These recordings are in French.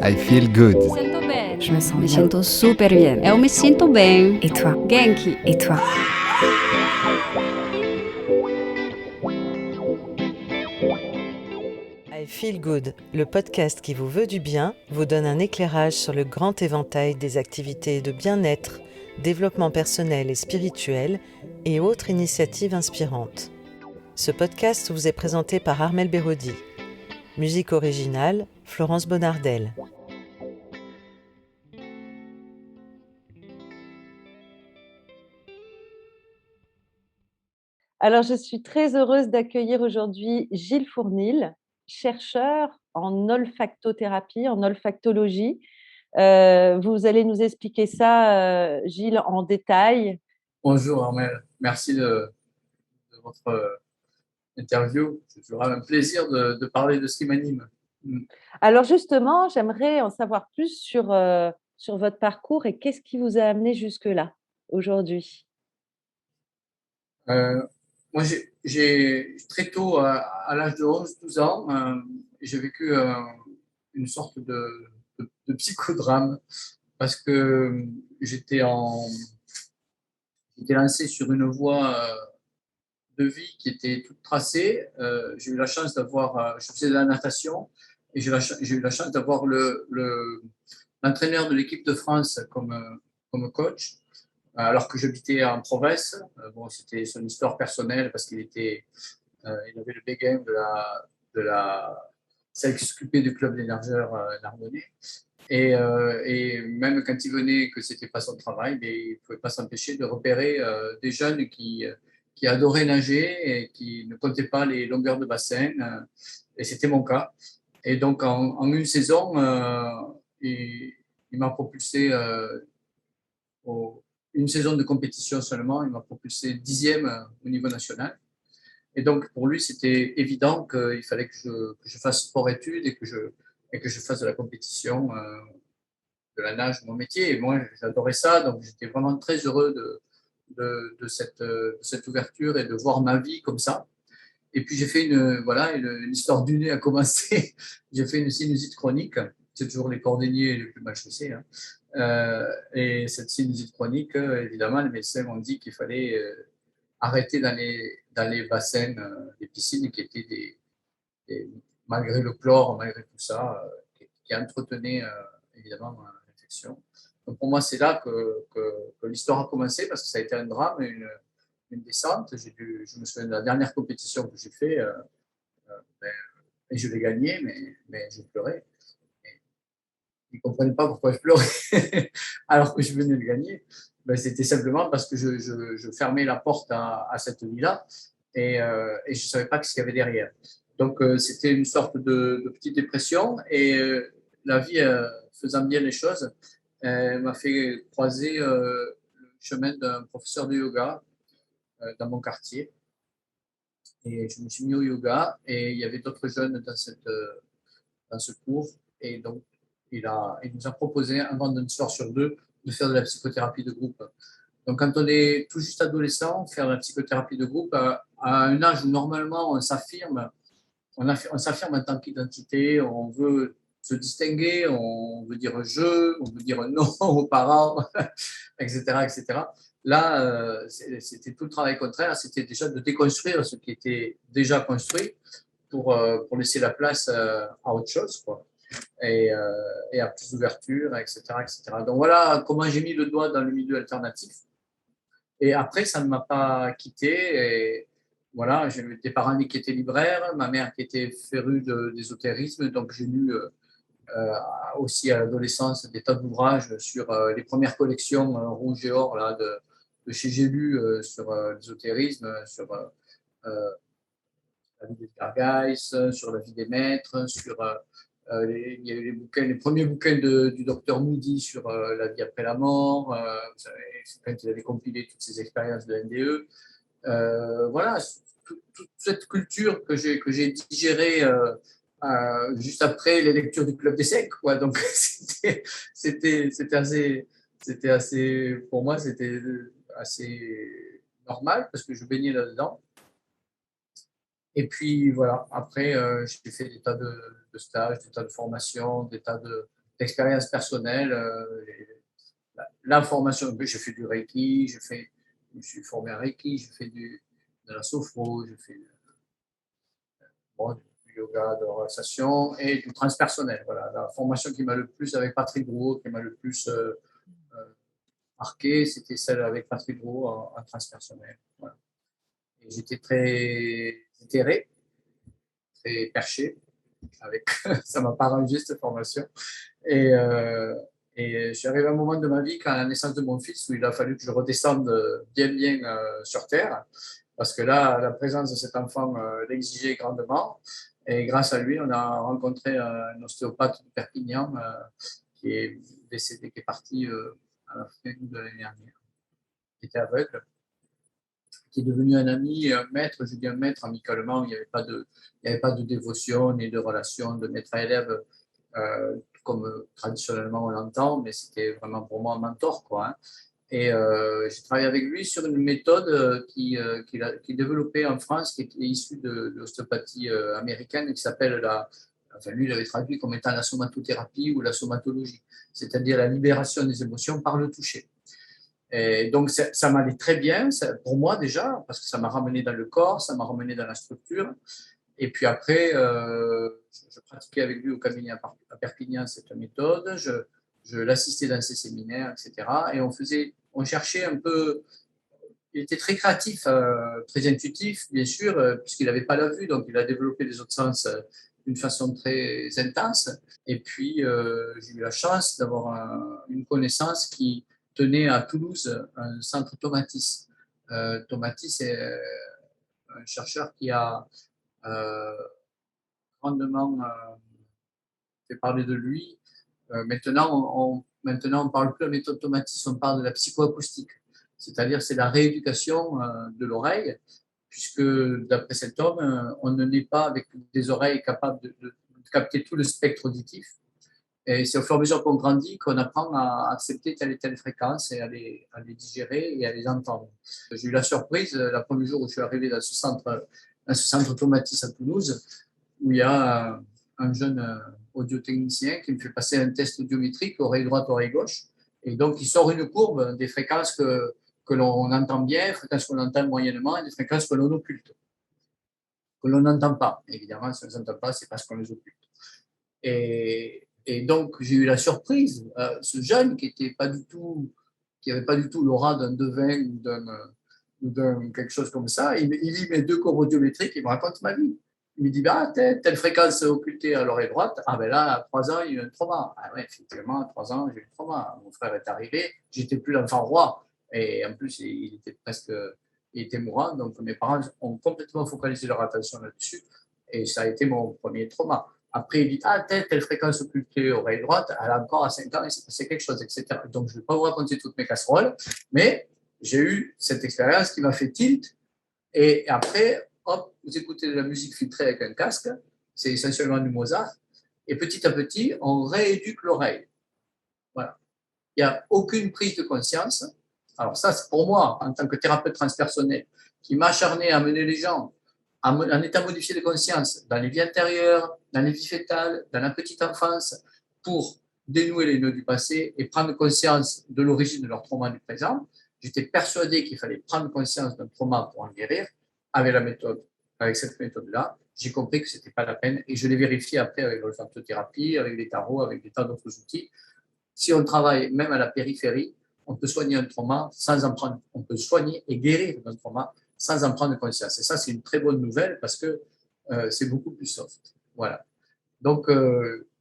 I feel good. Je me sens Me bien. siento super bien. Eu me sinto bem. Et toi? Genki. Et toi? I Feel Good, le podcast qui vous veut du bien, vous donne un éclairage sur le grand éventail des activités de bien-être, développement personnel et spirituel et autres initiatives inspirantes. Ce podcast vous est présenté par Armelle Béraudy. Musique originale, Florence Bonnardel. Alors, je suis très heureuse d'accueillir aujourd'hui Gilles Fournil, chercheur en olfactothérapie, en olfactologie. Vous allez nous expliquer ça, Gilles, en détail. Bonjour Armelle, merci de votre interview. C'est toujours un plaisir de parler de ce qui m'anime. Alors justement, j'aimerais en savoir plus sur votre parcours et qu'est-ce qui vous a amené jusque-là, aujourd'hui. Moi, j'ai très tôt, à l'âge de 11-12 ans, j'ai vécu une sorte de psychodrame parce que j'étais lancé sur une voie de vie qui était toute tracée. J'ai eu la chance d'avoir, je faisais de la natation et j'ai eu la chance d'avoir l'entraîneur de l'équipe de France comme coach, alors que j'habitais en province. Bon, c'était son histoire personnelle parce il avait le béguin de s'occuper du club des nageurs narbonnais. Et même quand il venait, que c'était pas son travail, mais il ne pouvait pas s'empêcher de repérer des jeunes qui adoraient nager et qui ne comptaient pas les longueurs de bassin. Et c'était mon cas. Et donc, en une saison, il m'a propulsé, une saison de compétition seulement, il m'a propulsé 10e au niveau national. Et donc, pour lui, c'était évident qu'il fallait que je fasse sport-études et que je fasse de la compétition, de la nage, mon métier. Et moi, j'adorais ça. Donc, j'étais vraiment très heureux de cette ouverture et de voir ma vie comme ça. Et puis, j'ai fait une histoire du nez a commencé. J'ai fait une sinusite chronique. C'est toujours les cordonniers les plus mal chaussés. Hein. Et cette sinusite chronique, évidemment, les médecins m'ont dit qu'il fallait arrêter dans les bassins, des piscines qui étaient malgré le chlore, malgré tout ça, qui entretenaient évidemment l'infection. Donc pour moi, c'est là que l'histoire a commencé parce que ça a été un drame, une descente. Je me souviens de la dernière compétition que j'ai faite, et je l'ai gagnée, mais je pleurais. Ils ne comprenaient pas pourquoi je pleurais alors que je venais de gagner. Ben, c'était simplement parce que je fermais la porte à cette vie-là et je ne savais pas ce qu'il y avait derrière. Donc, c'était une sorte de petite dépression et la vie, faisant bien les choses, m'a fait croiser le chemin d'un professeur de yoga dans mon quartier. Et je me suis mis au yoga et il y avait d'autres jeunes dans ce cours. Et donc, il nous a proposé, un vendredi soir sur deux, de faire de la psychothérapie de groupe. Donc, quand on est tout juste adolescent, faire de la psychothérapie de groupe à un âge où normalement on s'affirme en tant qu'identité, on veut se distinguer, on veut dire je, on veut dire non aux parents, etc., etc. Là, c'était tout le travail contraire, c'était déjà de déconstruire ce qui était déjà construit pour laisser la place à autre chose, quoi. Et à plus d'ouverture, etc., etc. Donc voilà comment j'ai mis le doigt dans le milieu alternatif. Et après, ça ne m'a pas quitté. Et voilà, j'ai eu des parents qui étaient libraires, ma mère qui était férue d'ésotérisme, donc j'ai lu aussi à l'adolescence des tas d'ouvrages sur les premières collections rouge et or là, de chez J'ai lu sur l'ésotérisme, sur la vie d'Edgar Cayce, sur la vie des maîtres, sur il y a eu les premiers bouquins du docteur Moody sur la vie après la mort, c'est quand il avait compilé toutes ces expériences de NDE. Voilà, toute cette culture que j'ai digérée juste après les lectures du Club des Secs, quoi. Donc c'était assez, pour moi, c'était assez normal parce que je baignais là-dedans. Et puis voilà, après, j'ai fait des tas de stages, des tas de formations, des tas d'expérience personnelle, la formation, j'ai fait du Reiki, je me suis formé à Reiki, j'ai fait de la sophro, j'ai fait bon, du yoga, de la relaxation et du transpersonnel. Voilà, la formation qui m'a le plus avec Patrick Gros, qui m'a le plus marqué, c'était celle avec Patrick Gros en transpersonnel. Voilà. Et j'étais très itéré, très perché, avec ça m'a pas rendu cette formation. Et, et je suis arrivé à un moment de ma vie, quand à la naissance de mon fils, où il a fallu que je redescende bien sur Terre, parce que là, la présence de cet enfant l'exigeait grandement. Et grâce à lui, on a rencontré un ostéopathe de Perpignan qui est décédé, qui est parti à la fin de l'année dernière, qui était aveugle, qui est devenu un ami et un maître. Je dis un maître amicalement, il n'y avait pas de dévotion ni de relation de maître à élève comme traditionnellement on l'entend, mais c'était vraiment pour moi un mentor, quoi. Hein. Et j'ai travaillé avec lui sur une méthode qu'il développait en France, qui est issue de l'ostéopathie américaine, qui s'appelle enfin lui, il avait traduit comme étant la somatothérapie ou la somatologie, c'est-à-dire la libération des émotions par le toucher. Et donc, ça m'allait très bien, pour moi déjà, parce que ça m'a ramené dans le corps, ça m'a ramené dans la structure. Et puis après, je pratiquais avec lui au cabinet à Perpignan cette méthode, je l'assistais dans ses séminaires, etc. Et on cherchait un peu, il était très créatif, très intuitif, bien sûr, puisqu'il n'avait pas la vue, donc il a développé les autres sens d'une façon très intense. Et puis, j'ai eu la chance d'avoir une connaissance qui tenait à Toulouse un centre Tomatis. Tomatis est un chercheur qui a grandement fait parler de lui. Maintenant, on ne parle plus de la méthode Tomatis, on parle de la psychoacoustique. C'est-à-dire, c'est la rééducation de l'oreille, puisque d'après cet homme, on ne naît pas avec des oreilles capables de capter tout le spectre auditif. Et c'est au fur et à mesure qu'on grandit qu'on apprend à accepter telle et telle fréquence et à les digérer et à les entendre. J'ai eu la surprise, le premier jour où je suis arrivé dans ce centre Tomatis à Toulouse, où il y a un jeune audiotechnicien qui me fait passer un test audiométrique, oreille droite, oreille gauche. Et donc, il sort une courbe des fréquences que l'on entend bien, fréquences que l'on entend moyennement et des fréquences que l'on occulte, que l'on n'entend pas. Évidemment, si on ne les entend pas, c'est parce qu'on les occulte. Et donc, j'ai eu la surprise, ce jeune qui n'avait pas du tout l'aura d'un devin ou d'un quelque chose comme ça, il lit mes deux courbes audiométriques, il me raconte ma vie. Il me dit, bah, telle fréquence occultée à l'oreille droite, ah ben là, à 3 ans, il y a eu un trauma. Ah ouais, effectivement, à 3 ans, j'ai eu un trauma. Mon frère est arrivé, j'étais plus l'enfant roi. Et en plus, il était mourant, donc mes parents ont complètement focalisé leur attention là-dessus. Et ça a été mon premier trauma. Après, il dit, ah, telle fréquence occultée oreille droite, elle a encore à 5 ans, il s'est passé quelque chose, etc. Donc, je ne vais pas vous raconter toutes mes casseroles, mais j'ai eu cette expérience qui m'a fait tilt. Et après, hop, vous écoutez de la musique filtrée avec un casque, c'est essentiellement du Mozart, et petit à petit, on rééduque l'oreille. Voilà. Il n'y a aucune prise de conscience. Alors ça, c'est pour moi, en tant que thérapeute transpersonnel, qui m'a acharné à mener les gens en état modifié de conscience, dans les vies antérieures, dans les vies fétales, dans la petite enfance, pour dénouer les nœuds du passé et prendre conscience de l'origine de leur trauma du présent. J'étais persuadé qu'il fallait prendre conscience d'un trauma pour en guérir. Avec cette méthode-là, j'ai compris que ce n'était pas la peine et je l'ai vérifié après avec l'olfactothérapie, avec les tarots, avec des tas d'autres outils. Si on travaille même à la périphérie, on peut soigner un trauma sans en prendre, on peut soigner et guérir un trauma sans en prendre conscience. Et ça, c'est une très bonne nouvelle parce que c'est beaucoup plus soft. Voilà. Donc,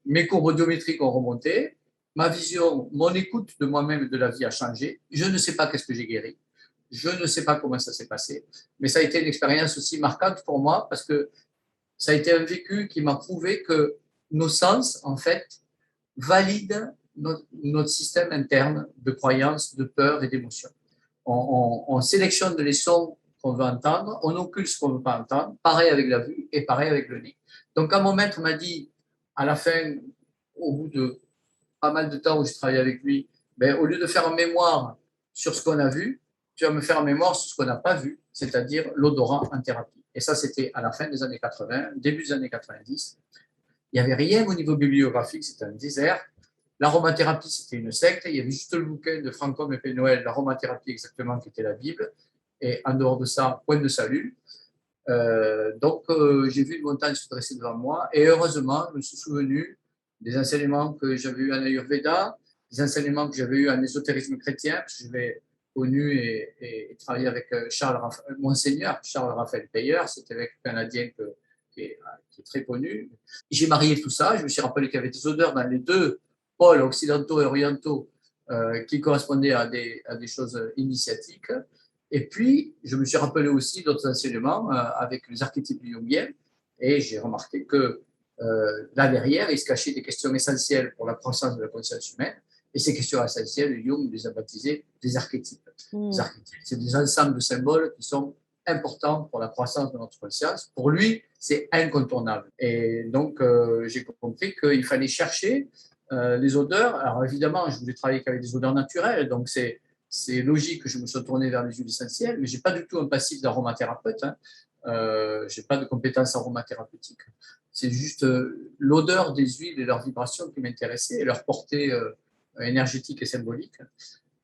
mes courbes audiométriques ont remonté, ma vision, mon écoute de moi-même et de la vie a changé. Je ne sais pas qu'est-ce que j'ai guéri. Je ne sais pas comment ça s'est passé. Mais ça a été une expérience aussi marquante pour moi parce que ça a été un vécu qui m'a prouvé que nos sens, en fait, valident notre système interne de croyances, de peur et d'émotions. On sélectionne les sons qu'on veut entendre, on occulte ce qu'on ne veut pas entendre, pareil avec la vue et pareil avec le nez. Donc, quand mon maître m'a dit, à la fin, au bout de pas mal de temps où je travaillais avec lui, ben, au lieu de faire un mémoire sur ce qu'on a vu, tu vas me faire un mémoire sur ce qu'on n'a pas vu, c'est-à-dire l'odorat en thérapie. Et ça, c'était à la fin des années 80, début des années 90. Il n'y avait rien au niveau bibliographique, c'était un désert. L'aromathérapie, c'était une secte. Il y avait juste le bouquin de Franco et Noël, l'aromathérapie exactement, qui était la Bible. Et en dehors de ça, point de salut. Donc, j'ai vu une montagne se dresser devant moi. Et heureusement, je me suis souvenu des enseignements que j'avais eus en Ayurveda, des enseignements que j'avais eus en ésotérisme chrétien, parce que j'avais connu et travaillé avec Monseigneur Charles Raphaël Peyer, cet évêque canadien qui est très connu. J'ai marié tout ça. Je me suis rappelé qu'il y avait des odeurs dans les deux pôles occidentaux et orientaux qui correspondaient à des choses initiatiques. Et puis, je me suis rappelé aussi d'autres enseignements avec les archétypes jungiens et j'ai remarqué que là derrière, il se cachait des questions essentielles pour la croissance de la conscience humaine. Et ces questions essentielles, Jung les a baptisées des archétypes. Les archétypes, c'est des ensembles de symboles qui sont importants pour la croissance de notre conscience. Pour lui, c'est incontournable. Et donc, j'ai compris qu'il fallait chercher les odeurs. Alors évidemment, je voulais travailler avec des odeurs naturelles, donc c'est logique que je me sois tourné vers les huiles essentielles, mais je n'ai pas du tout un passif d'aromathérapeute. Je n'ai pas de compétences aromathérapeutiques. C'est juste l'odeur des huiles et leur vibration qui m'intéressait et leur portée énergétique et symbolique.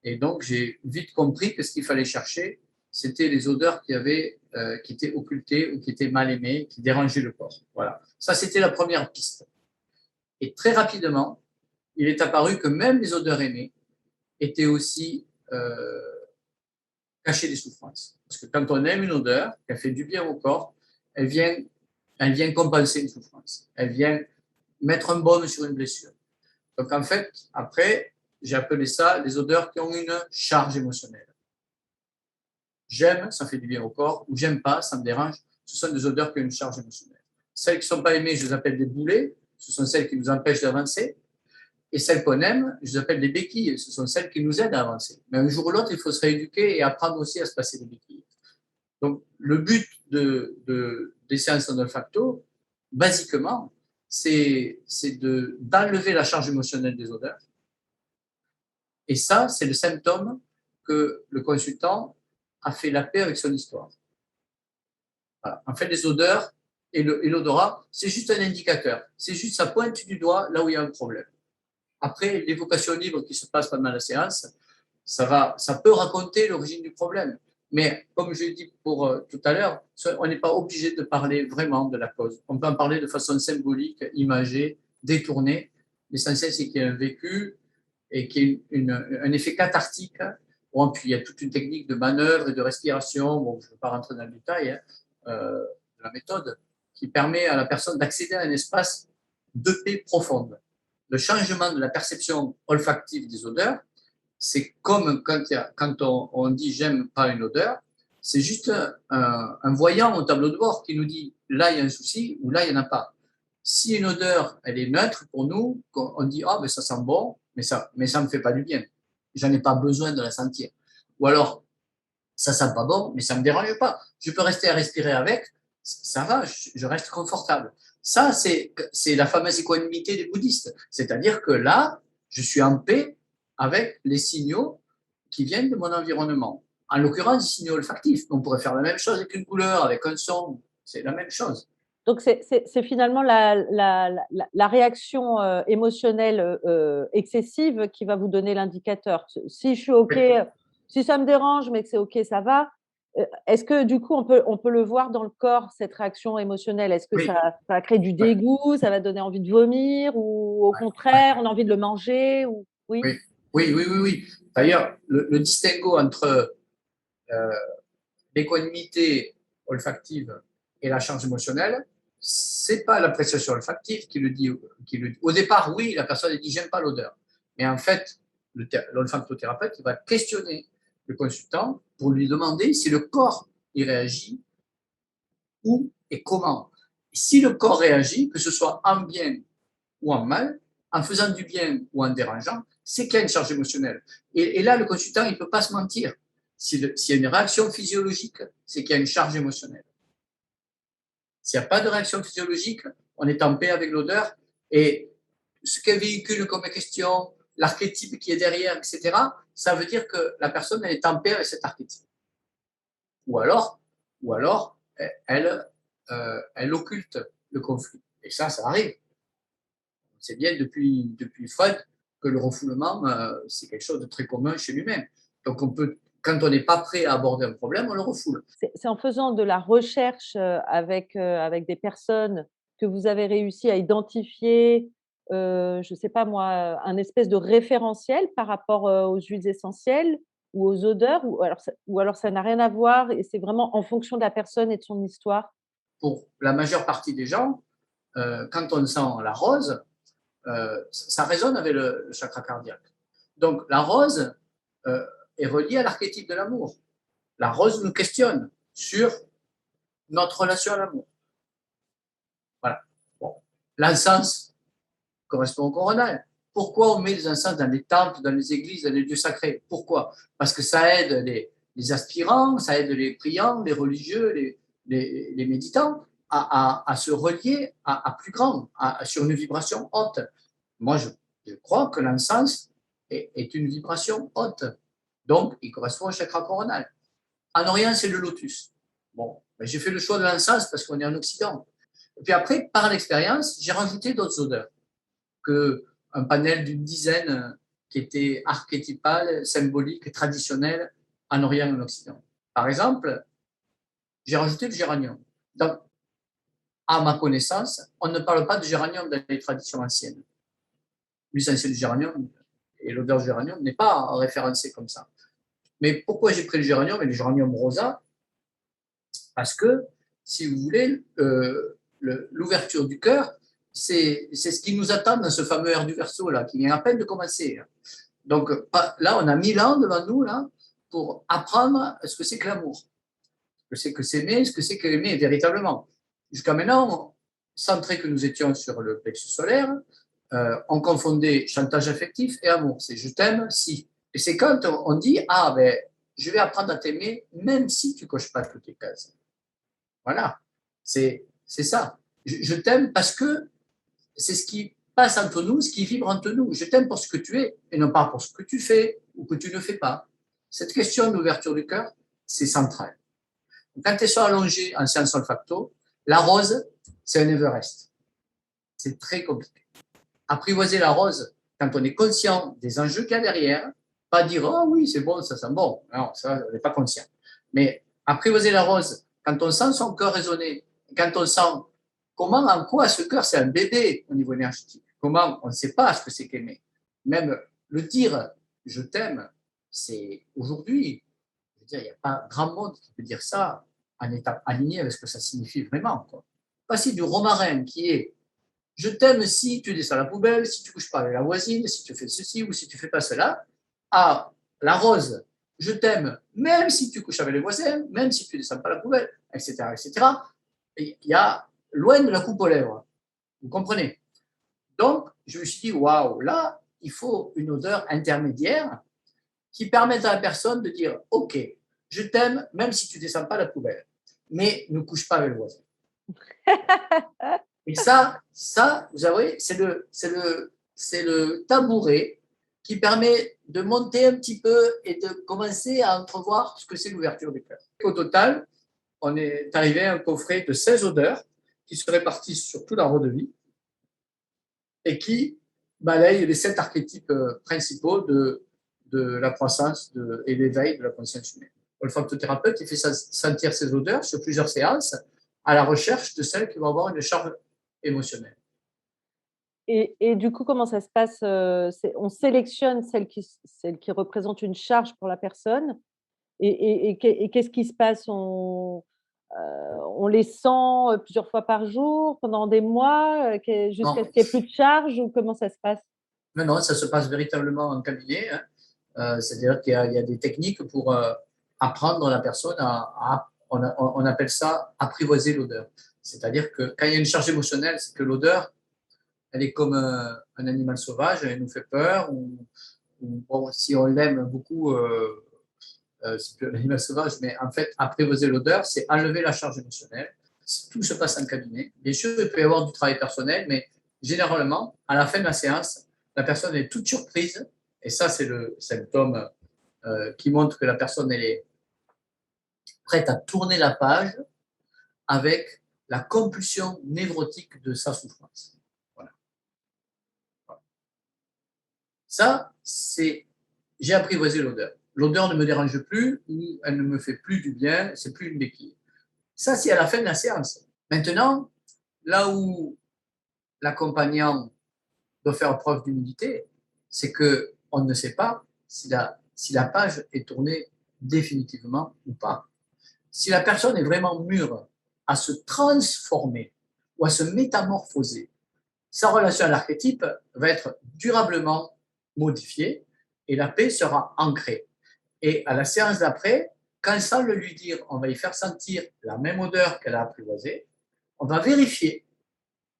Et donc, j'ai vite compris que ce qu'il fallait chercher, c'était les odeurs qui étaient occultées ou qui étaient mal aimées, qui dérangeaient le corps. Voilà. Ça, c'était la première piste. Et très rapidement, il est apparu que même les odeurs aimées étaient aussi cacher des souffrances. Parce que quand on aime une odeur, qu'elle fait du bien au corps, elle vient compenser une souffrance. Elle vient mettre un baume sur une blessure. Donc en fait, après, j'ai appelé ça les odeurs qui ont une charge émotionnelle. J'aime, ça fait du bien au corps, ou j'aime pas, ça me dérange. Ce sont des odeurs qui ont une charge émotionnelle. Celles qui ne sont pas aimées, je les appelle des boulets. Ce sont celles qui nous empêchent d'avancer. Et celles qu'on aime, je les appelle des béquilles. Ce sont celles qui nous aident à avancer. Mais un jour ou l'autre, il faut se rééduquer et apprendre aussi à se passer des béquilles. Donc, le but des séances en olfacto, basiquement, c'est d'enlever la charge émotionnelle des odeurs. Et ça, c'est le symptôme que le consultant a fait la paix avec son histoire. Voilà. En fait, les odeurs et l'odorat, c'est juste un indicateur. C'est juste ça pointe du doigt là où il y a un problème. Après, l'évocation libre qui se passe pendant la séance, ça peut raconter l'origine du problème. Mais comme je l'ai dit tout à l'heure, on n'est pas obligé de parler vraiment de la cause. On peut en parler de façon symbolique, imagée, détournée. L'essentiel, c'est qu'il y ait un vécu et qu'il y ait un effet cathartique. Bon, puis il y a toute une technique de manœuvre et de respiration. Bon, je ne vais pas rentrer dans le détail de la méthode qui permet à la personne d'accéder à un espace de paix profonde. Le changement de la perception olfactive des odeurs, c'est comme quand on dit j'aime pas une odeur, c'est juste un voyant au tableau de bord qui nous dit là il y a un souci ou là il n'y en a pas. Si une odeur elle est neutre pour nous, on dit ah mais ça sent bon, mais ça me fait pas du bien, j'en ai pas besoin de la sentir. Ou alors ça sent pas bon, mais ça me dérange pas, je peux rester à respirer avec, ça va, je reste confortable. Ça c'est la fameuse équanimité des bouddhistes, c'est-à-dire que là je suis en paix avec les signaux qui viennent de mon environnement. En l'occurrence, des signaux olfactifs. On pourrait faire la même chose avec une couleur, avec un son. C'est la même chose. Donc, c'est finalement la réaction émotionnelle excessive qui va vous donner l'indicateur. Si je suis OK, si ça me dérange, mais que c'est OK, ça va. Est-ce que du coup, on peut le voir dans le corps, cette réaction émotionnelle? Est-ce que ça va créer du dégoût, ça va donner envie de vomir, ou au contraire, on a envie de le manger ou... Oui. Oui. D'ailleurs, le distinguo entre l'équanimité olfactive et la charge émotionnelle, c'est pas l'appréciation olfactive qui le dit. Au départ, oui, la personne dit j'aime pas l'odeur. Mais en fait, l'olfactothérapeute va questionner le consultant pour lui demander si le corps y réagit où et comment. Si le corps réagit, que ce soit en bien ou en mal, en faisant du bien ou en dérangeant, c'est qu'il y a une charge émotionnelle. Et là, le consultant, il ne peut pas se mentir. S'il y a une réaction physiologique, c'est qu'il y a une charge émotionnelle. S'il n'y a pas de réaction physiologique, on est en paix avec l'odeur. Et ce qu'elle véhicule comme question, l'archétype qui est derrière, etc., ça veut dire que la personne elle est en paix avec cet archétype. Ou alors elle occulte le conflit. Et ça arrive. C'est bien depuis Freud, que le refoulement, c'est quelque chose de très commun chez l'humain. Donc, quand on n'est pas prêt à aborder un problème, on le refoule. C'est en faisant de la recherche, avec des personnes que vous avez réussi à identifier, je ne sais pas moi, un espèce de référentiel par rapport, aux huiles essentielles ou aux odeurs ou alors ça n'a rien à voir et c'est vraiment en fonction de la personne et de son histoire? Pour la majeure partie des gens, quand on sent la rose, ça résonne avec le chakra cardiaque. Donc, la rose est reliée à l'archétype de l'amour. La rose nous questionne sur notre relation à l'amour. Voilà. Bon. L'encens correspond au coronal. Pourquoi on met des encens dans les temples, dans les églises, dans les lieux sacrés? Pourquoi? Parce que ça aide les aspirants, ça aide les priants, les religieux, les méditants à se relier à plus grand, sur une vibration haute. Moi, je crois que l'encens est une vibration haute. Donc, il correspond au chakra coronal. En Orient, c'est le lotus. Bon, ben, j'ai fait le choix de l'encens parce qu'on est en Occident. Et puis après, par l'expérience, j'ai rajouté d'autres odeurs, un panel d'une dizaine qui était archétypal, symbolique, traditionnel en Orient et en Occident. Par exemple, j'ai rajouté le géranium. Donc, à ma connaissance, on ne parle pas de géranium dans les traditions anciennes. L'essentiel du géranium et l'odeur du géranium n'est pas référencée comme ça. Mais pourquoi j'ai pris le géranium et le géranium rosa? Parce que, si vous voulez, l'ouverture du cœur, c'est ce qui nous attend dans ce fameux air du Verseau, là, qui vient à peine de commencer. Donc là, on a 1000 ans devant nous là, pour apprendre ce que c'est que l'amour, ce que c'est que s'aimer, ce que c'est qu'aimer véritablement. Jusqu'à maintenant, centré que nous étions sur le plexus solaire, on confondait chantage affectif et amour. C'est je t'aime si. Et c'est quand on dit ah ben je vais apprendre à t'aimer même si tu coches pas toutes les cases. Voilà, c'est ça. Je t'aime parce que c'est ce qui passe entre nous, ce qui vibre entre nous. Je t'aime pour ce que tu es et non pas pour ce que tu fais ou que tu ne fais pas. Cette question d'ouverture du cœur, c'est central. Quand elles sont allongées en séance olfacto, la rose, c'est un Everest. C'est très compliqué. Apprivoiser la rose, quand on est conscient des enjeux qu'il y a derrière, pas dire « Oh oui, c'est bon, ça sent bon ». Non, ça, on n'est pas conscient. Mais apprivoiser la rose, quand on sent son cœur résonner, quand on sent comment, en quoi ce cœur, c'est un bébé au niveau énergétique. Comment, on ne sait pas ce que c'est qu'aimer. Même le dire « je t'aime », c'est aujourd'hui, je veux dire, il n'y a pas grand monde qui peut dire ça en étant aligné avec ce que ça signifie vraiment, quoi. Passer du romarin qui est je t'aime si tu descends la poubelle, si tu ne couches pas avec la voisine, si tu fais ceci ou si tu ne fais pas cela, à la rose, je t'aime même si tu couches avec les voisins, même si tu ne descends pas la poubelle, etc., etc. Et il y a loin de la coupe aux lèvres. Vous comprenez? Donc, je me suis dit, waouh, là, il faut une odeur intermédiaire qui permette à la personne de dire, ok, je t'aime même si tu ne descends pas la poubelle, mais ne couche pas avec le voisin. Et ça, vous savez, c'est le tabouret qui permet de monter un petit peu et de commencer à entrevoir ce que c'est l'ouverture du cœur. Au total, on est arrivé à un coffret de 16 odeurs qui se répartissent sur tout l'arbre de vie et qui balayent les 7 archétypes principaux de la croissance et l'éveil de la conscience humaine. L'olfactothérapeute, il fait sentir ces odeurs sur plusieurs séances à la recherche de celles qui vont avoir une charge émotionnelle. Et du coup, comment ça se passe? On sélectionne celles qui représentent une charge pour la personne et qu'est-ce qui se passe? On les sent, plusieurs fois par jour, pendant des mois, jusqu'à ce qu'il n'y ait plus de charge ou comment ça se passe? Non, ça se passe véritablement en cabinet. C'est-à-dire qu'il y a des techniques pour apprendre la personne on appelle ça apprivoiser l'odeur. C'est-à-dire que quand il y a une charge émotionnelle, c'est que l'odeur, elle est comme un animal sauvage, elle nous fait peur. Bon, si on l'aime beaucoup, c'est plus un animal sauvage, mais en fait, apprivoiser l'odeur, c'est enlever la charge émotionnelle. Tout se passe en cabinet. Bien sûr, il peut y avoir du travail personnel, mais généralement, à la fin de la séance, la personne est toute surprise, et ça, c'est le symptôme qui montre que la personne elle est prête à tourner la page avec la compulsion névrotique de sa souffrance. Voilà. Ça, c'est j'ai apprivoisé l'odeur. L'odeur ne me dérange plus ou elle ne me fait plus du bien, c'est plus une béquille. Ça, c'est à la fin de la séance. Maintenant, là où l'accompagnant doit faire preuve d'humilité, c'est qu'on ne sait pas si la page est tournée définitivement ou pas. Si la personne est vraiment mûre à se transformer ou à se métamorphoser, sa relation à l'archétype va être durablement modifiée et la paix sera ancrée. Et à la séance d'après, quand sans le lui dire, on va y faire sentir la même odeur qu'elle a apprivoisée, on va vérifier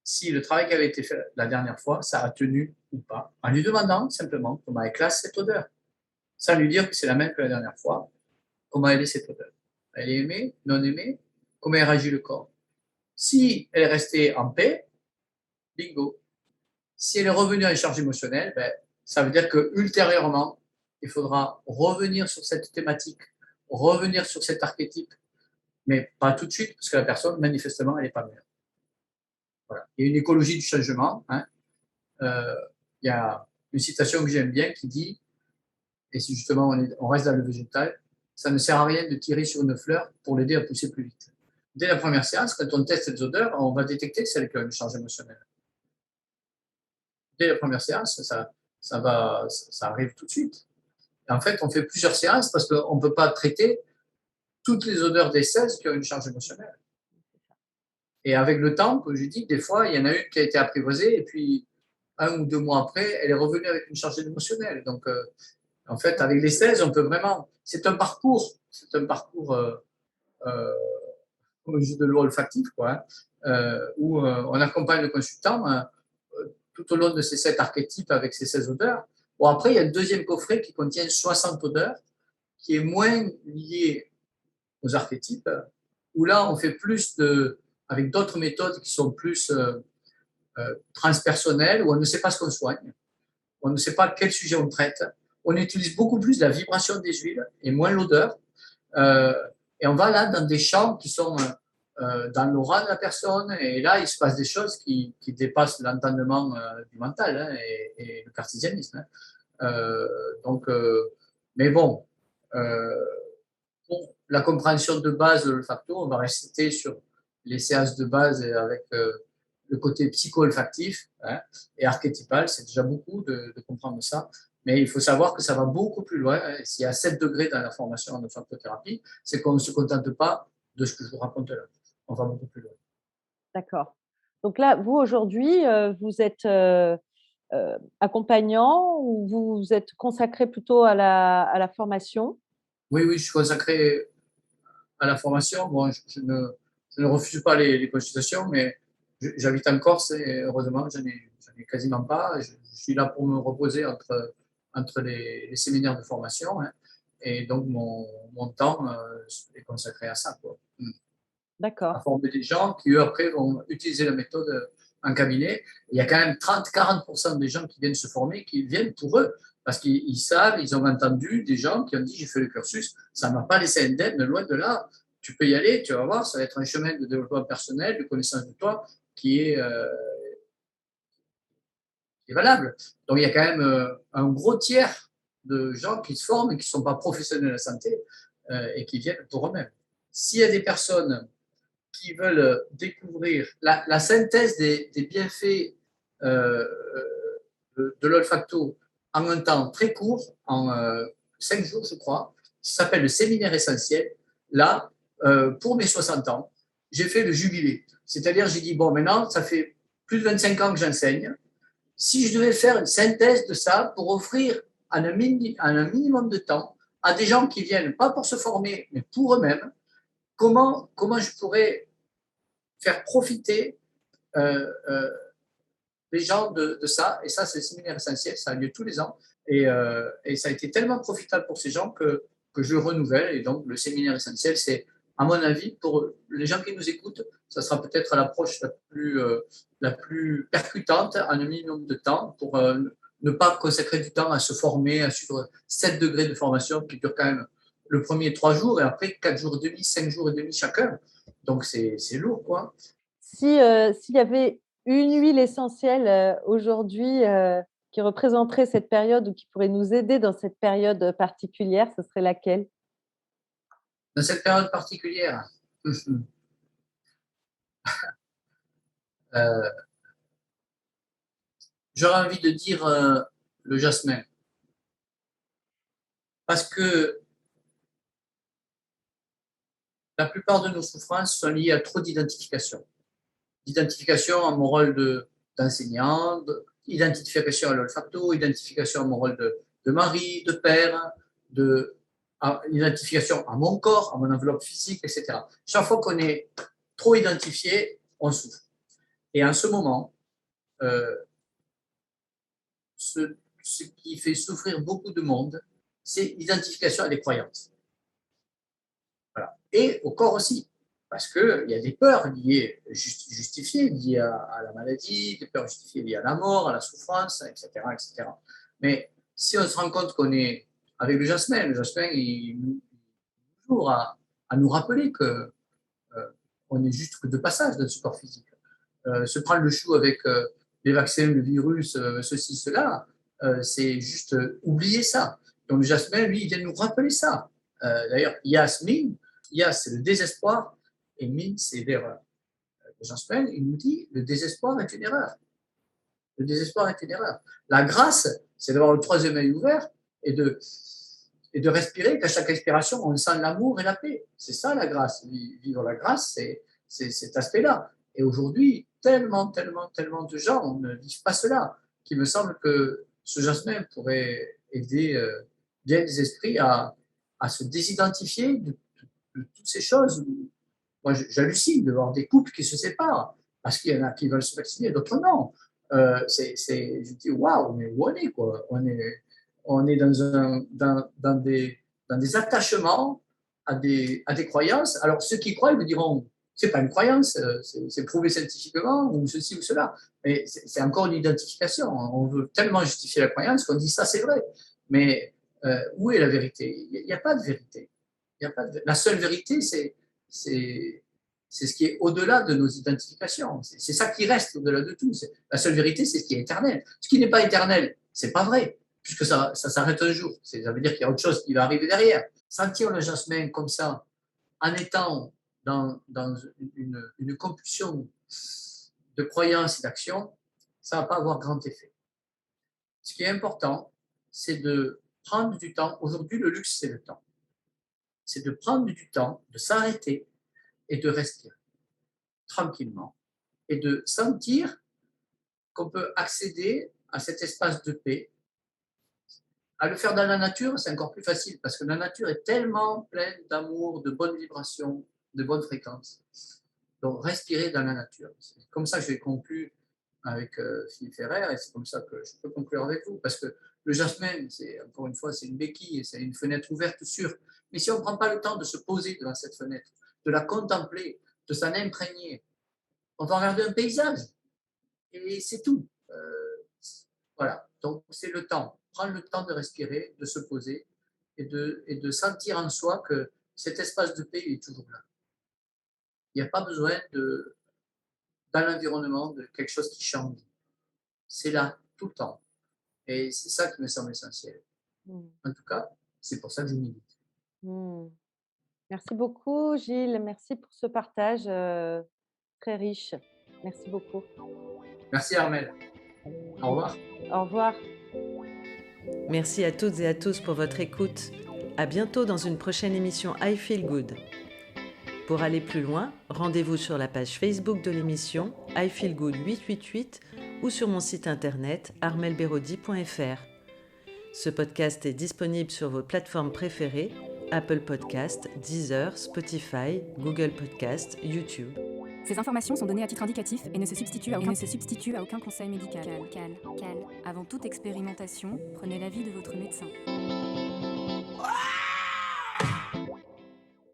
si le travail qui avait été fait la dernière fois, ça a tenu ou pas, en lui demandant simplement comment elle classe cette odeur, sans lui dire que c'est la même que la dernière fois, comment elle est cette odeur. Elle est aimée, non aimée, comment elle réagit le corps. Si elle est restée en paix, bingo. Si elle est revenue à une charge émotionnelle, ben, ça veut dire que ultérieurement, il faudra revenir sur cette thématique, revenir sur cet archétype, mais pas tout de suite, parce que la personne, manifestement, elle n'est pas mûre. Voilà. Il y a une écologie du changement. Hein. Il y a une citation que j'aime bien qui dit, et si justement on reste dans le végétal, ça ne sert à rien de tirer sur une fleur pour l'aider à pousser plus vite. Dès la première séance, quand on teste les odeurs, on va détecter celles qui ont une charge émotionnelle. Dès la première séance, ça arrive tout de suite. Et en fait, on fait plusieurs séances parce qu'on ne peut pas traiter toutes les odeurs des 16 qui ont une charge émotionnelle. Et avec le temps, comme je dis, des fois, il y en a une qui a été apprivoisée et puis 1 ou 2 mois après, elle est revenue avec une charge émotionnelle. Donc, en fait, avec les 16, on peut vraiment. C'est un parcours comme un jeu de l'eau olfactif, quoi, où on accompagne le consultant tout au long de ces 7 archétypes avec ces 16 odeurs. Bon, après, il y a un deuxième coffret qui contient 60 odeurs, qui est moins lié aux archétypes, où là, on fait plus avec d'autres méthodes qui sont plus transpersonnelles, où on ne sait pas ce qu'on soigne, on ne sait pas quel sujet on traite. On utilise beaucoup plus la vibration des huiles et moins l'odeur. Et on va là dans des champs qui sont dans l'aura de la personne. Et là, il se passe des choses qui dépassent l'entendement du mental hein, et le cartésianisme. Hein. Mais bon, pour la compréhension de base de l'olfacto, on va rester sur les séances de base avec le côté psycho-olfactif hein, et archétypal. C'est déjà beaucoup de comprendre ça. Mais il faut savoir que ça va beaucoup plus loin. S'il y a 7 degrés dans la formation en olfactothérapie, c'est qu'on ne se contente pas de ce que je vous raconte là. On va beaucoup plus loin. D'accord. Donc là, vous, aujourd'hui, vous êtes accompagnant ou vous êtes consacré plutôt à la formation? Oui, je suis consacré à la formation. Bon, je ne refuse pas les consultations, mais j'habite en Corse et heureusement, je n'en ai quasiment pas. Je suis là pour me reposer entre les séminaires de formation. Hein, et donc, mon temps est consacré à ça. Quoi. D'accord. À former des gens qui, eux, après, vont utiliser la méthode en cabinet. Il y a quand même 30-40% des gens qui viennent se former qui viennent pour eux. Parce qu'ils savent, ils ont entendu des gens qui ont dit j'ai fait le cursus, ça ne m'a pas laissé indemne, loin de là. Tu peux y aller, tu vas voir, ça va être un chemin de développement personnel, de connaissance de toi qui est valable. Donc il y a quand même un gros tiers de gens qui se forment et qui ne sont pas professionnels de la santé et qui viennent pour eux-mêmes. S'il y a des personnes qui veulent découvrir la synthèse des bienfaits de l'olfacto en un temps très court, en 5 jours, je crois. Ça s'appelle le séminaire essentiel. Là, pour mes 60 ans, j'ai fait le jubilé. C'est-à-dire, j'ai dit, bon, maintenant, ça fait plus de 25 ans que j'enseigne. Si je devais faire une synthèse de ça pour offrir en un minimum de temps à des gens qui viennent, pas pour se former, mais pour eux-mêmes, comment je pourrais faire profiter les gens de ça. Et ça, c'est le séminaire essentiel, ça a lieu tous les ans. Et ça a été tellement profitable pour ces gens que je renouvelle. Et donc, le séminaire essentiel, c'est, à mon avis, pour les gens qui nous écoutent, ça sera peut-être l'approche la plus percutante en un minimum de temps pour ne pas consacrer du temps à se former, à suivre 7 degrés de formation qui durent quand même le premier 3 jours et après 4 jours et demi, 5 jours et demi chacun. Donc, c'est lourd, quoi. S'il y avait une huile essentielle aujourd'hui qui représenterait cette période ou qui pourrait nous aider dans cette période particulière, ce serait laquelle? Dans cette période particulière, euh, j'aurais envie de dire le jasmin. Parce que la plupart de nos souffrances sont liées à trop d'identification. D'identification à mon rôle d'enseignant, identification à l'olfacto, identification à mon rôle de mari, de père, identification à mon corps, à mon enveloppe physique, etc. Chaque fois qu'on est trop identifié, on souffre. Et en ce moment, ce qui fait souffrir beaucoup de monde, c'est l'identification à des croyances. Voilà. Et au corps aussi, parce qu'il y a des peurs liées, justifiées, liées à la maladie, des peurs justifiées liées à la mort, à la souffrance, etc., etc. Mais si on se rend compte qu'on est avec le jasmin, il nous toujours à nous rappeler que on est juste que de passage dans ce corps physique. Se prendre le chou avec les vaccins, le virus, ceci, cela, c'est juste oublier ça. Donc le jasmin, lui, il vient nous rappeler ça. D'ailleurs, Yasmine, Yas, c'est le désespoir, et Min, c'est l'erreur. Le jasmin, il nous dit, le désespoir est une erreur. Le désespoir est une erreur. La grâce, c'est d'avoir le troisième œil ouvert et de respirer, qu'à chaque expiration, on sent l'amour et la paix. C'est ça la grâce. Vivre la grâce, c'est cet aspect-là. Et aujourd'hui, tellement de gens ne vivent pas cela, qu'il me semble que ce jasmin pourrait aider bien les esprits à se désidentifier de toutes ces choses. Moi, j'hallucine de voir des couples qui se séparent, parce qu'il y en a qui veulent se vacciner, d'autres non. Je dis, waouh, mais où on est, quoi? On est dans des attachements à des croyances. Alors, ceux qui croient, ils me diront, c'est pas une croyance, c'est prouvé scientifiquement, ou ceci ou cela. Mais c'est encore une identification. On veut tellement justifier la croyance qu'on dit ça, c'est vrai. Mais où est la vérité? Il n'y a pas de vérité. La seule vérité, c'est ce qui est au-delà de nos identifications. C'est ça qui reste au-delà de tout. La seule vérité, c'est ce qui est éternel. Ce qui n'est pas éternel, c'est pas vrai, puisque ça s'arrête un jour. Ça veut dire qu'il y a autre chose qui va arriver derrière. Sentir le jasmin comme ça, en étant dans une compulsion de croyance et d'action, ça ne va pas avoir grand effet. Ce qui est important, c'est de prendre du temps. Aujourd'hui, le luxe, c'est le temps. C'est de prendre du temps, de s'arrêter et de respirer tranquillement et de sentir qu'on peut accéder à cet espace de paix. À le faire dans la nature, c'est encore plus facile parce que la nature est tellement pleine d'amour, de bonnes vibrations, de bonnes fréquences. Donc, respirer dans la nature. C'est comme ça que je vais conclure avec Philippe Ferrer et c'est comme ça que je peux conclure avec vous parce que le jasmin, encore une fois, c'est une béquille et c'est une fenêtre ouverte sur. Mais si on ne prend pas le temps de se poser devant cette fenêtre, de la contempler, de s'en imprégner, on va regarder un paysage et c'est tout. Voilà, donc c'est le temps. Prendre le temps de respirer, de se poser et de sentir en soi que cet espace de paix est toujours là. Il n'y a pas besoin dans l'environnement de quelque chose qui change. C'est là tout le temps. Et c'est ça qui me semble essentiel. En tout cas, c'est pour ça que je milite. Merci beaucoup, Gilles. Merci pour ce partage très riche. Merci beaucoup. Merci, Armelle. Au revoir. Au revoir. Merci à toutes et à tous pour votre écoute. À bientôt dans une prochaine émission I Feel Good. Pour aller plus loin, rendez-vous sur la page Facebook de l'émission I Feel Good 888 ou sur mon site internet armelberodi.fr. Ce podcast est disponible sur vos plateformes préférées, Apple Podcast, Deezer, Spotify, Google Podcast, YouTube. Ces informations sont données à titre indicatif et ne se substituent à aucun conseil médical. Avant toute expérimentation, prenez l'avis de votre médecin.